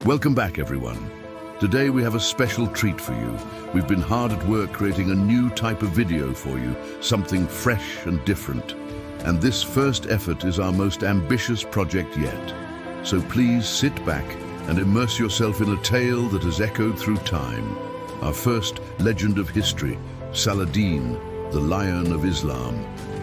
Welcome back, everyone. Today we have a special treat for you. We've been hard at work creating a new type of video for you, something fresh and different. And this first effort is our most ambitious project yet. So please sit back and immerse yourself in a tale that has echoed through time. Our first legend of history, Saladin, the Lion of Islam.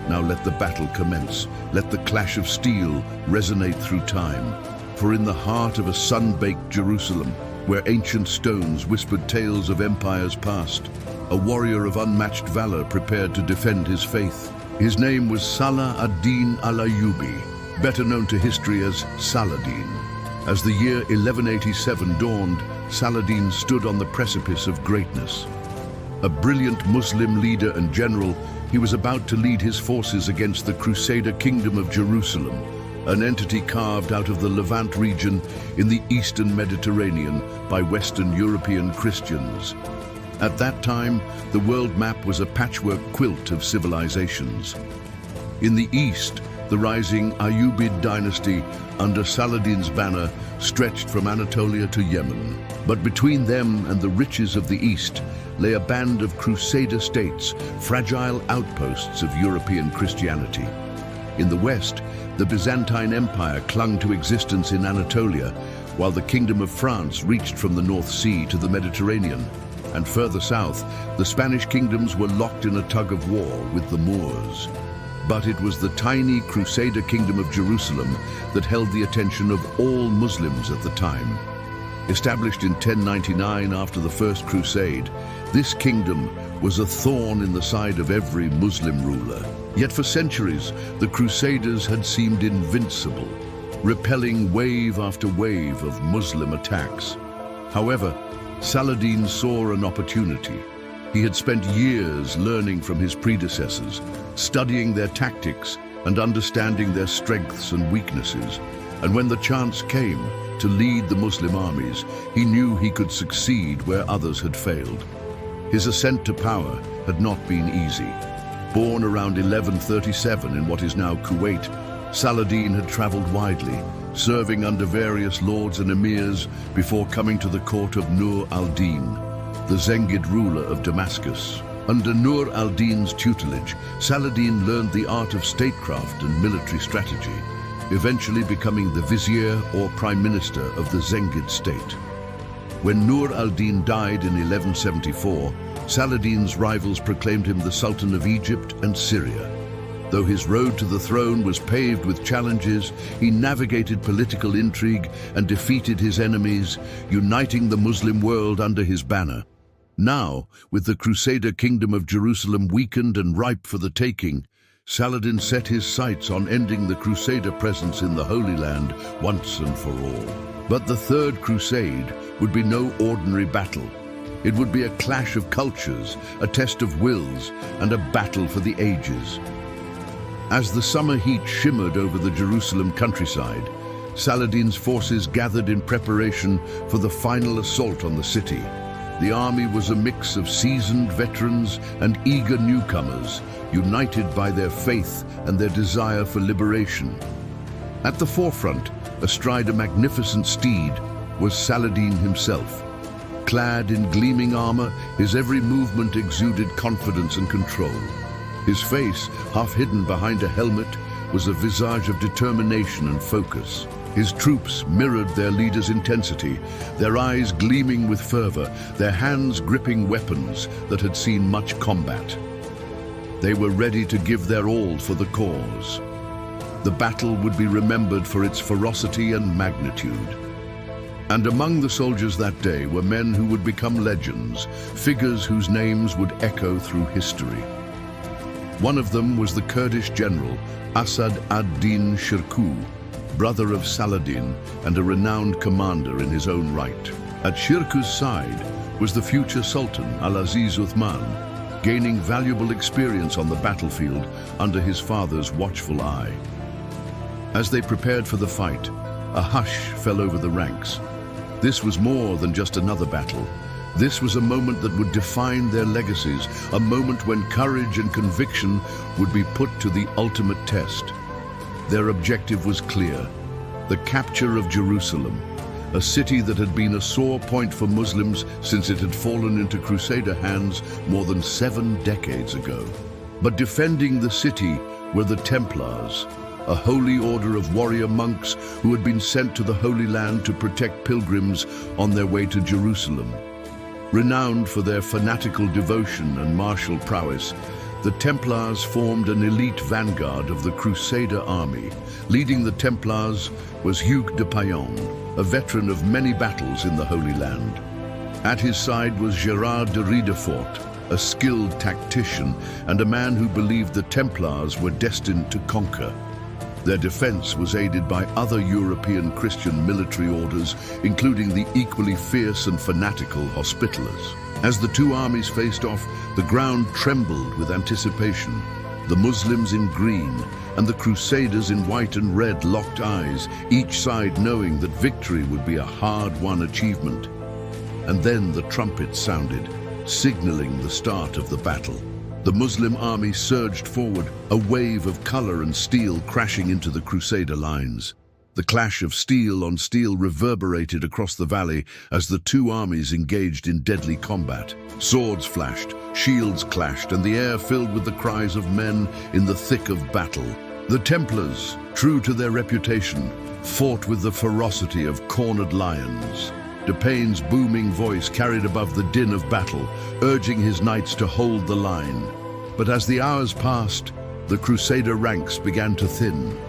Now let the battle commence. Let the clash of steel resonate through time. For in the heart of a sun-baked Jerusalem, where ancient stones whispered tales of empires past, a warrior of unmatched valor prepared to defend his faith. His name was Salah ad-Din al-Ayyubi, better known to history as Saladin. As the year 1187 dawned, Saladin stood on the precipice of greatness. A brilliant Muslim leader and general, he was about to lead his forces against the Crusader Kingdom of Jerusalem, an entity carved out of the Levant region in the Eastern Mediterranean by Western European Christians. At that time, the world map was a patchwork quilt of civilizations. In the east, the rising Ayyubid dynasty under Saladin's banner stretched from Anatolia to Yemen. But between them and the riches of the east lay a band of Crusader states, fragile outposts of European Christianity. In the west, the Byzantine Empire clung to existence in Anatolia, while the Kingdom of France reached from the North Sea to the Mediterranean. And further south, the Spanish kingdoms were locked in a tug-of-war with the Moors. But it was the tiny Crusader Kingdom of Jerusalem that held the attention of all Muslims at the time. Established in 1099 after the First Crusade, this kingdom was a thorn in the side of every Muslim ruler. Yet for centuries, the Crusaders had seemed invincible, repelling wave after wave of Muslim attacks. However, Saladin saw an opportunity. He had spent years learning from his predecessors, studying their tactics and understanding their strengths and weaknesses. And when the chance came to lead the Muslim armies, he knew he could succeed where others had failed. His ascent to power had not been easy. Born around 1137 in what is now Kuwait, Saladin had traveled widely, serving under various lords and emirs before coming to the court of Nur al-Din, the Zengid ruler of Damascus. Under Nur al-Din's tutelage, Saladin learned the art of statecraft and military strategy, eventually becoming the vizier or prime minister of the Zengid state. When Nur al-Din died in 1174, Saladin's rivals proclaimed him the Sultan of Egypt and Syria. Though his road to the throne was paved with challenges, he navigated political intrigue and defeated his enemies, uniting the Muslim world under his banner. Now, with the Crusader Kingdom of Jerusalem weakened and ripe for the taking, Saladin set his sights on ending the Crusader presence in the Holy Land once and for all. But the Third Crusade would be no ordinary battle. It would be a clash of cultures, a test of wills, and a battle for the ages. As the summer heat shimmered over the Jerusalem countryside, Saladin's forces gathered in preparation for the final assault on the city. The army was a mix of seasoned veterans and eager newcomers, united by their faith and their desire for liberation. At the forefront, astride a magnificent steed, was Saladin himself. Clad in gleaming armor, his every movement exuded confidence and control. His face, half hidden behind a helmet, was a visage of determination and focus. His troops mirrored their leader's intensity, their eyes gleaming with fervor, their hands gripping weapons that had seen much combat. They were ready to give their all for the cause. The battle would be remembered for its ferocity and magnitude. And among the soldiers that day were men who would become legends, figures whose names would echo through history. One of them was the Kurdish general, Asad ad-Din Shirkuh, brother of Saladin and a renowned commander in his own right. At Shirkuh's side was the future Sultan, Al-Aziz Uthman, gaining valuable experience on the battlefield under his father's watchful eye. As they prepared for the fight, a hush fell over the ranks. This was more than just another battle. This was a moment that would define their legacies, a moment when courage and conviction would be put to the ultimate test. Their objective was clear: the capture of Jerusalem, a city that had been a sore point for Muslims since it had fallen into Crusader hands more than 7 decades ago. But defending the city were the Templars, a holy order of warrior monks who had been sent to the Holy Land to protect pilgrims on their way to Jerusalem. Renowned for their fanatical devotion and martial prowess, the Templars formed an elite vanguard of the Crusader army. Leading the Templars was Hugues de Payan, a veteran of many battles in the Holy Land. At his side was Gerard de Riedefort, a skilled tactician and a man who believed the Templars were destined to conquer. Their defense was aided by other European Christian military orders, including the equally fierce and fanatical Hospitallers. As the two armies faced off, the ground trembled with anticipation. The Muslims in green and the Crusaders in white and red locked eyes, each side knowing that victory would be a hard-won achievement. And then the trumpet sounded, signaling the start of the battle. The Muslim army surged forward, a wave of color and steel crashing into the Crusader lines. The clash of steel on steel reverberated across the valley as the two armies engaged in deadly combat. Swords flashed, shields clashed, and the air filled with the cries of men in the thick of battle. The Templars, true to their reputation, fought with the ferocity of cornered lions. De Payne's booming voice carried above the din of battle, urging his knights to hold the line. But as the hours passed, the Crusader ranks began to thin.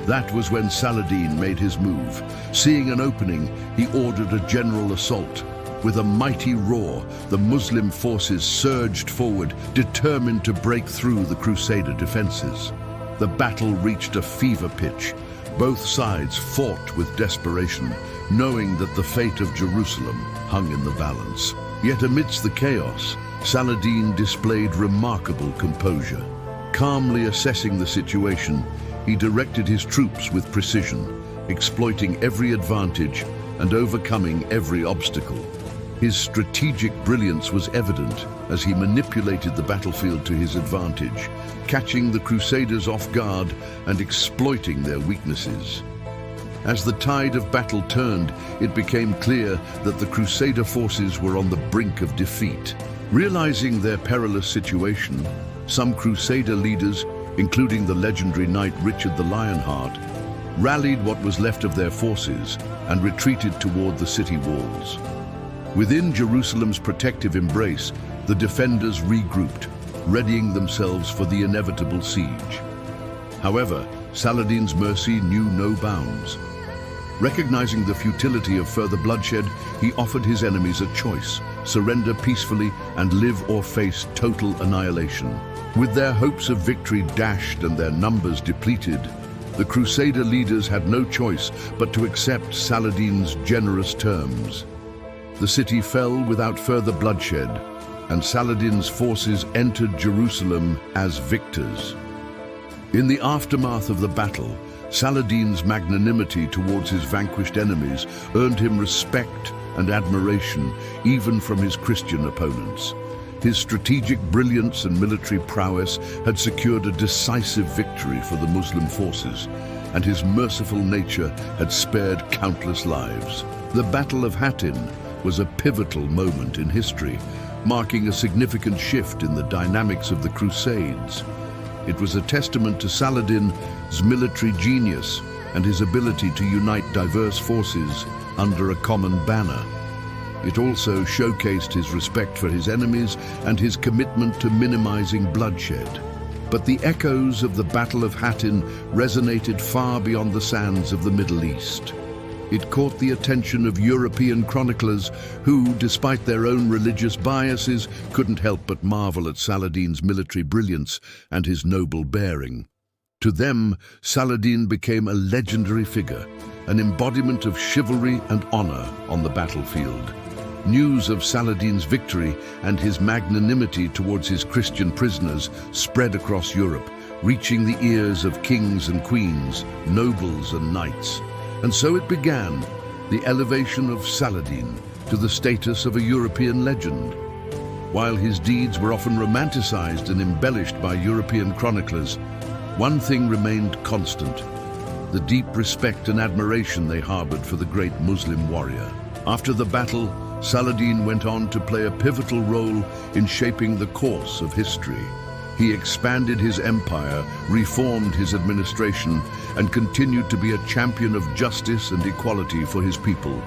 That was when Saladin made his move. Seeing an opening, he ordered a general assault. With a mighty roar, the Muslim forces surged forward, determined to break through the Crusader defenses. The battle reached a fever pitch. Both sides fought with desperation, knowing that the fate of Jerusalem hung in the balance. Yet amidst the chaos, Saladin displayed remarkable composure. Calmly assessing the situation, he directed his troops with precision, exploiting every advantage and overcoming every obstacle. His strategic brilliance was evident as he manipulated the battlefield to his advantage, catching the Crusaders off guard and exploiting their weaknesses. As the tide of battle turned, it became clear that the Crusader forces were on the brink of defeat. Realizing their perilous situation, some Crusader leaders, including the legendary knight Richard the Lionheart, rallied what was left of their forces and retreated toward the city walls. Within Jerusalem's protective embrace, the defenders regrouped, readying themselves for the inevitable siege. However, Saladin's mercy knew no bounds. Recognizing the futility of further bloodshed, he offered his enemies a choice: surrender peacefully and live or face total annihilation. With their hopes of victory dashed and their numbers depleted, the Crusader leaders had no choice but to accept Saladin's generous terms. The city fell without further bloodshed, and Saladin's forces entered Jerusalem as victors. In the aftermath of the battle, Saladin's magnanimity towards his vanquished enemies earned him respect and admiration, even from his Christian opponents. His strategic brilliance and military prowess had secured a decisive victory for the Muslim forces, and his merciful nature had spared countless lives. The Battle of Hattin was a pivotal moment in history, marking a significant shift in the dynamics of the Crusades. It was a testament to Saladin's military genius and his ability to unite diverse forces under a common banner. It also showcased his respect for his enemies and his commitment to minimizing bloodshed. But the echoes of the Battle of Hattin resonated far beyond the sands of the Middle East. It caught the attention of European chroniclers who, despite their own religious biases, couldn't help but marvel at Saladin's military brilliance and his noble bearing. To them, Saladin became a legendary figure, an embodiment of chivalry and honor on the battlefield. News of Saladin's victory and his magnanimity towards his Christian prisoners spread across Europe, reaching the ears of kings and queens, nobles and knights. And so it began, the elevation of Saladin to the status of a European legend. While his deeds were often romanticized and embellished by European chroniclers, one thing remained constant: the deep respect and admiration they harbored for the great Muslim warrior. After the battle, Saladin went on to play a pivotal role in shaping the course of history. He expanded his empire, reformed his administration, and continued to be a champion of justice and equality for his people.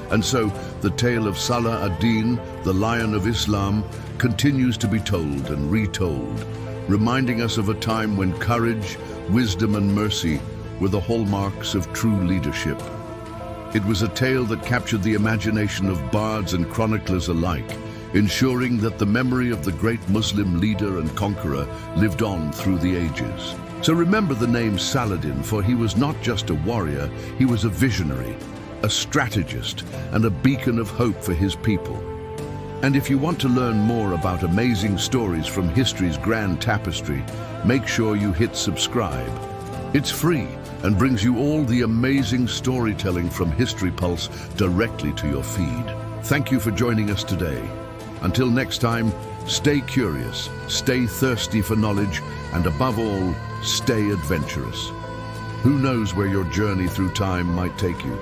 And so, the tale of Salah ad-Din, the Lion of Islam, continues to be told and retold, reminding us of a time when courage, wisdom, and mercy were the hallmarks of true leadership. It was a tale that captured the imagination of bards and chroniclers alike, ensuring that the memory of the great Muslim leader and conqueror lived on through the ages. So remember the name Saladin, for he was not just a warrior, he was a visionary, a strategist, and a beacon of hope for his people. And if you want to learn more about amazing stories from history's grand tapestry, make sure you hit subscribe. It's free and brings you all the amazing storytelling from History Pulse directly to your feed. Thank you for joining us today. Until next time, stay curious, stay thirsty for knowledge, and above all, stay adventurous. Who knows where your journey through time might take you?